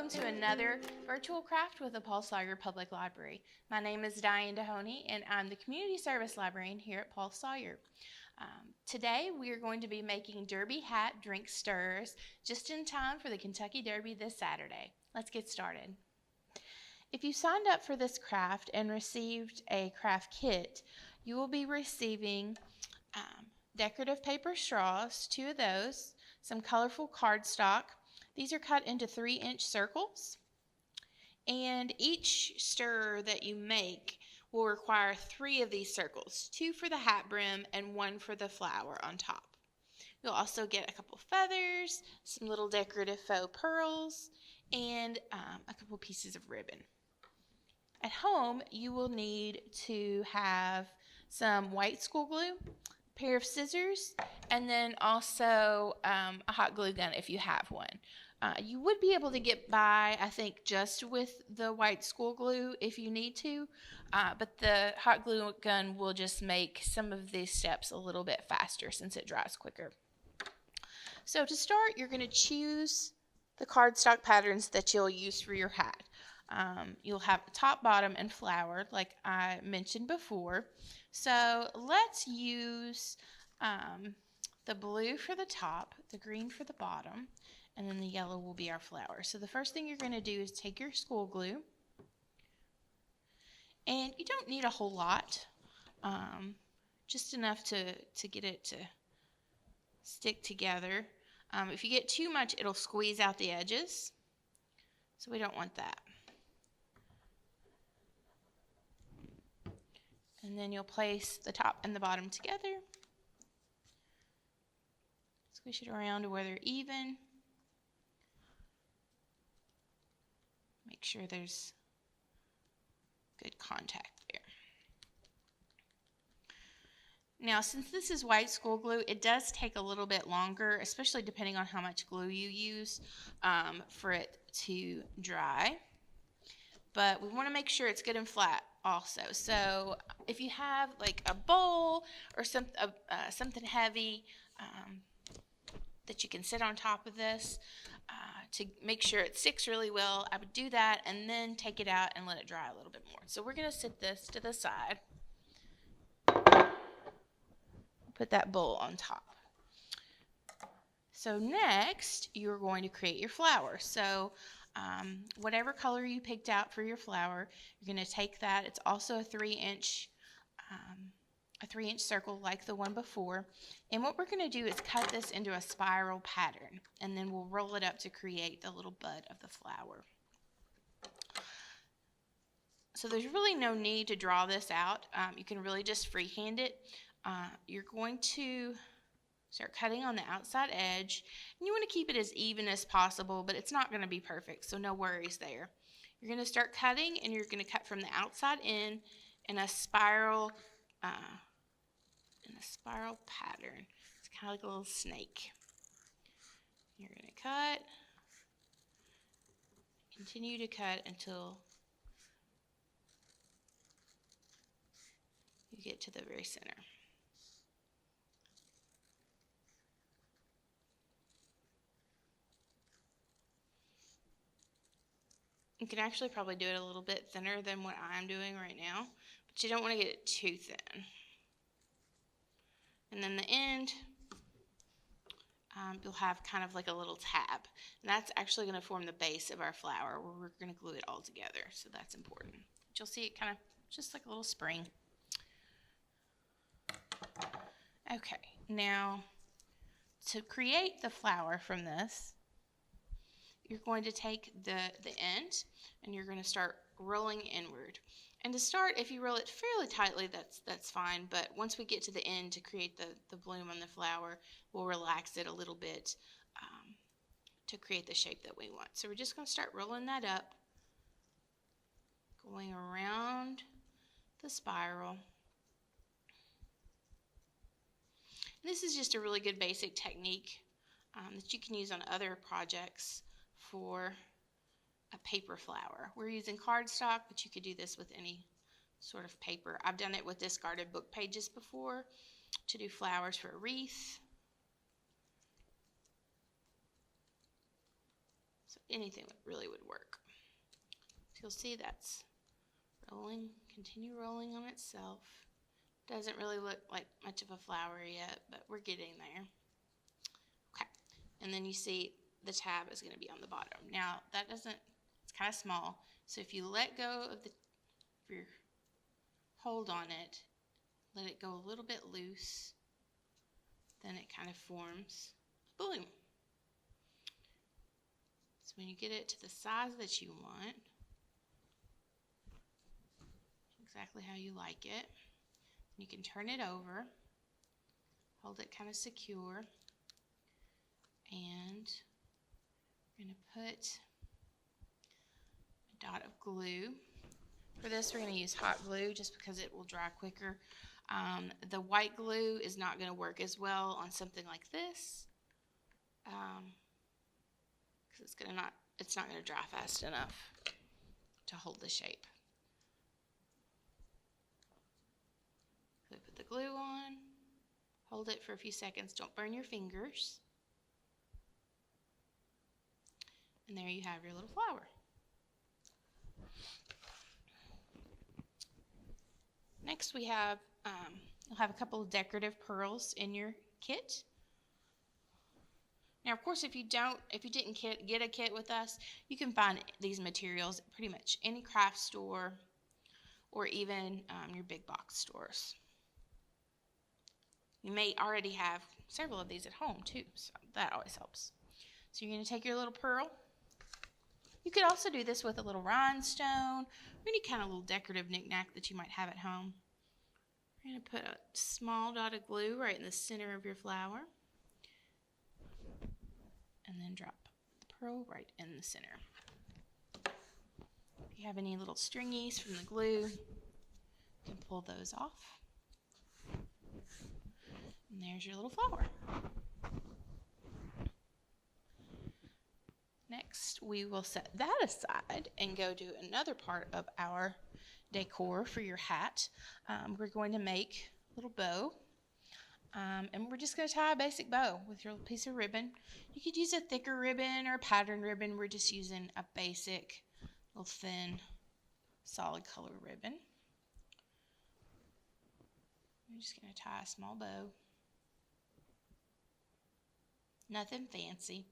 welcome to another virtual craft with the Paul Sawyer Public Library. My name is Diane and I'm the Community Service Librarian here at Paul Sawyer. Today we are going to be making Derby hat drink stirrers just in time for the Kentucky Derby this Saturday. Let's get started. If you signed up for this craft and received a craft kit, you will be receiving decorative paper straws, 2 of those, some colorful cardstock. These are cut into 3-inch circles, and each stirrer that you make will require 3 of these circles, 2 for the hat brim and 1 for the flower on top. You'll also get a couple feathers, some little decorative faux pearls, and a couple pieces of ribbon. At home, you will need to have some white school glue, a pair of scissors, and then also a hot glue gun if you have one. You would be able to get by, I think, just with the white school glue if you need to, but the hot glue gun will just make some of these steps a little bit faster since it dries quicker. So to start, you're going to choose the cardstock patterns that you'll use for your hat. You'll have the top, bottom, and flower like I mentioned before. So let's use the blue for the top, the green for the bottom, and then the yellow will be our flower. So the first thing you're going to do is take your school glue, and you don't need a whole lot, just enough to get it to stick together. If you get too much, it'll squeeze out the edges, so we don't want that. And then you'll place the top and the bottom together, squish it around to where they're even. Make sure there's good contact there. Now, since this is white school glue, it does take a little bit longer, especially depending on how much glue you use, for it to dry. But we want to make sure it's good and flat also. So if you have like a bowl or something heavy that you can sit on top of this, to make sure it sticks really well, I would do that and then take it out and let it dry a little bit more. So we're going to sit this to the side. Put that bowl on top. So next, you're going to create your flower. So whatever color you picked out for your flower, you're going to take that. It's also a 3-inch circle like the one before. And what we're going to do is cut this into a spiral pattern, and then we'll roll it up to create the little bud of the flower. So there's really no need to draw this out. You can really just freehand it. You're going to start cutting on the outside edge, and you want to keep it as even as possible, but it's not going to be perfect, so no worries there. You're going to start cutting, and you're going to cut from the outside in a spiral pattern. It's kind of like a little snake. You're going to cut, continue to cut until you get to the very center. You can actually probably do it a little bit thinner than what I'm doing right now, but you don't want to get it too thin. And then the end, you'll have kind of like a little tab. And that's actually going to form the base of our flower, where we're going to glue it all together. So that's important. But you'll see it kind of just like a little spring. Okay, now to create the flower from this, you're going to take the end and you're going to start rolling inward. And to start, if you roll it fairly tightly, that's fine. But once we get to the end to create the bloom on the flower, we'll relax it a little bit to create the shape that we want. So we're just going to start rolling that up, going around the spiral. And this is just a really good basic technique that you can use on other projects for a paper flower. We're using cardstock, but you could do this with any sort of paper. I've done it with discarded book pages before to do flowers for a wreath. So anything really would work. So you'll see that's rolling, continue rolling on itself. Doesn't really look like much of a flower yet, but we're getting there. Okay, and then you see the tab is going to be on the bottom. Now that doesn't, it's kind of small, so if you let go of your hold on it, let it go a little bit loose, then it kind of forms a balloon. So when you get it to the size that you want, exactly how you like it, you can turn it over, hold it kind of secure, and we're going to put a dot of glue. For this, we're going to use hot glue just because it will dry quicker. The white glue is not going to work as well on something like this because it's not going to dry fast enough to hold the shape. So put the glue on, hold it for a few seconds, don't burn your fingers, and there you have your little flower. Next we have, you'll have a couple of decorative pearls in your kit. Now of course if you didn't get a kit with us, you can find these materials at pretty much any craft store or even your big box stores. You may already have several of these at home too, so that always helps. So you're going to take your little pearl. You could also do this with a little rhinestone or any kind of little decorative knick-knack that you might have at home. We're going to put a small dot of glue right in the center of your flower and then drop the pearl right in the center. If you have any little stringies from the glue, you can pull those off. And there's your little flower. Next, we will set that aside and go do another part of our decor for your hat. We're going to make a little bow. And we're just going to tie a basic bow with your piece of ribbon. You could use a thicker ribbon or a patterned ribbon. We're just using a basic, little thin, solid color ribbon. I'm just going to tie a small bow. Nothing fancy.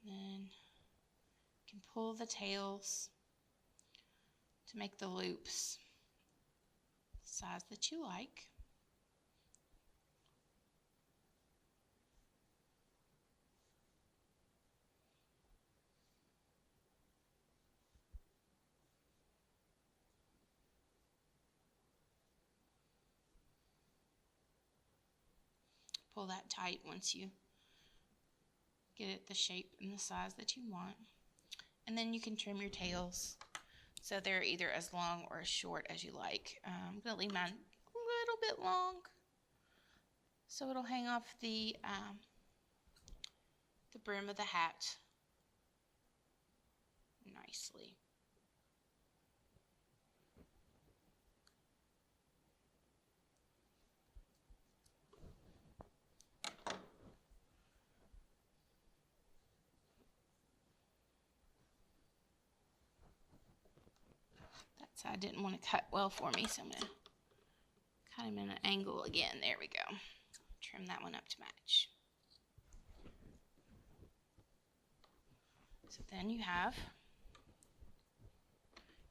Then you can pull the tails to make the loops the size that you like. Pull that tight once you get it the shape and the size that you want. And then you can trim your tails so they're either as long or as short as you like. I'm going to leave mine a little bit long so it'll hang off the brim of the hat nicely. So I didn't want to cut well for me, so I'm going to cut him in an angle again. There we go. Trim that one up to match. So then you have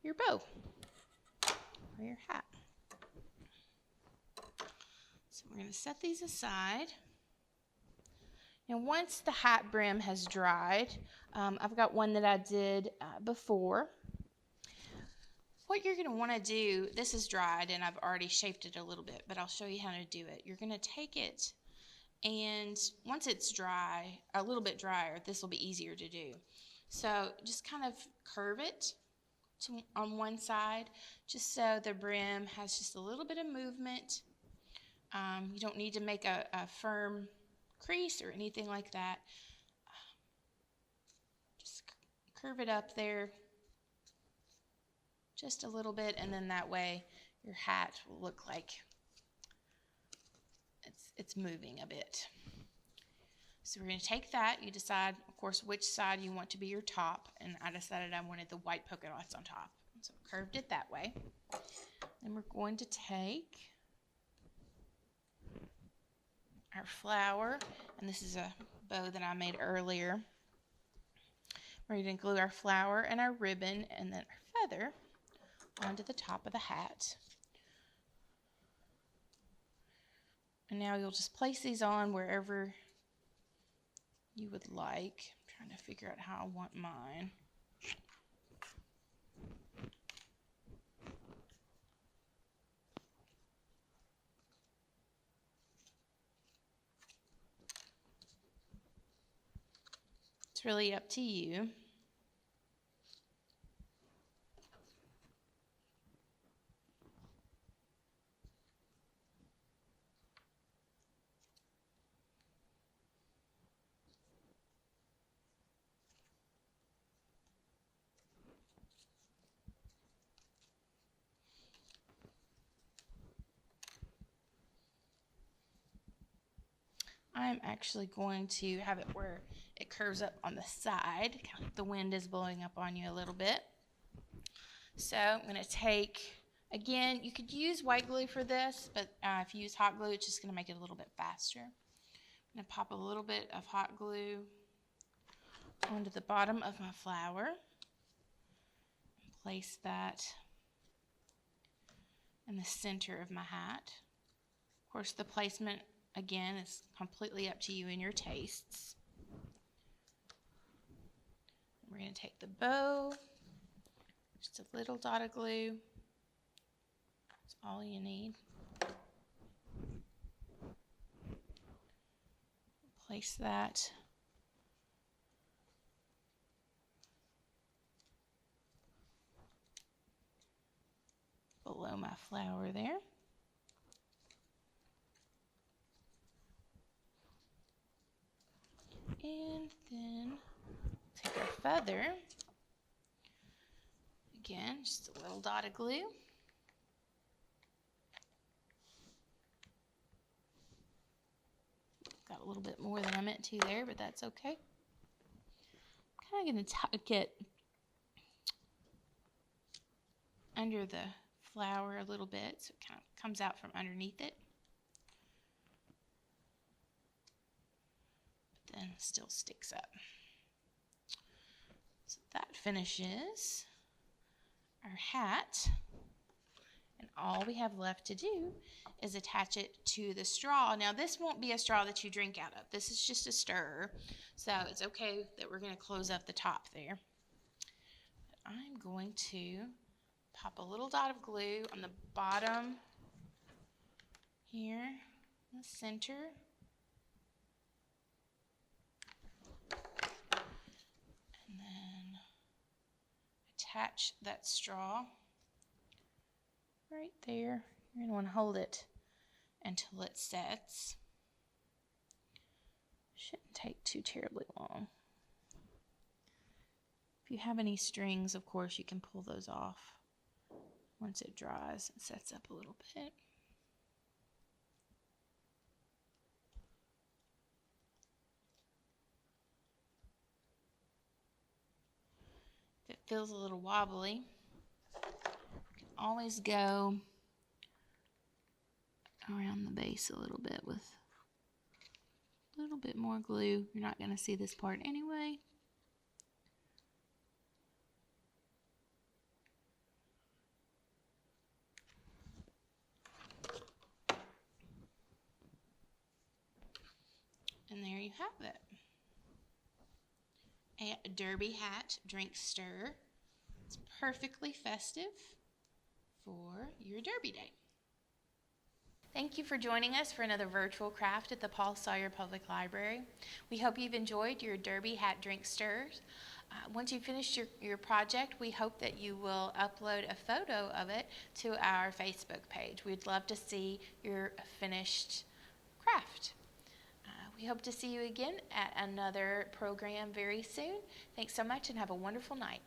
your bow or your hat. So we're going to set these aside. Now once the hat brim has dried, I've got one that I did before. What you're going to want to do, this is dried and I've already shaped it a little bit, but I'll show you how to do it. You're going to take it, and once it's dry, a little bit drier, this will be easier to do. So just kind of curve it on one side, just so the brim has just a little bit of movement. You don't need to make a firm crease or anything like that. Just curve it up there just a little bit, and then that way your hat will look like it's moving a bit. So we're going to take that. You decide, of course, which side you want to be your top. And I decided I wanted the white polka dots on top. So I curved it that way. Then we're going to take our flower. And this is a bow that I made earlier. We're going to glue our flower and our ribbon and then our feather onto the top of the hat. And now you'll just place these on wherever you would like. I'm trying to figure out how I want mine. It's really up to you. I'm actually going to have it where it curves up on the side. The wind is blowing up on you a little bit. So I'm going to take, again, you could use white glue for this, but if you use hot glue, it's just going to make it a little bit faster. I'm going to pop a little bit of hot glue onto the bottom of my flower. And place that in the center of my hat. Of course, the placement, again, is completely up to you and your tastes. We're going to take the bow, just a little dot of glue. That's all you need. Place that below my flower there. And then take our feather, again, just a little dot of glue. Got a little bit more than I meant to there, but that's okay. I'm kind of going to tuck it under the flower a little bit so it kind of comes out from underneath it. And still sticks up. So that finishes our hat, and all we have left to do is attach it to the straw. Now this won't be a straw that you drink out of. This is just a stirrer, so it's okay that we're going to close up the top there. But I'm going to pop a little dot of glue on the bottom here in the center. Attach that straw right there. You're going to want to hold it until it sets. Shouldn't take too terribly long. If you have any strings, of course, you can pull those off once it dries and sets up a little bit. If it feels a little wobbly, you can always go around the base a little bit with a little bit more glue. You're not going to see this part anyway. And there you have it. A derby hat drink stir. It's perfectly festive for your derby day. Thank you for joining us for another virtual craft at the Paul Sawyer Public Library. We hope you've enjoyed your derby hat drink stirs. Once you've finished your project, we hope that you will upload a photo of it to our Facebook page. We'd love to see your finished craft. We hope to see you again at another program very soon. Thanks so much and have a wonderful night.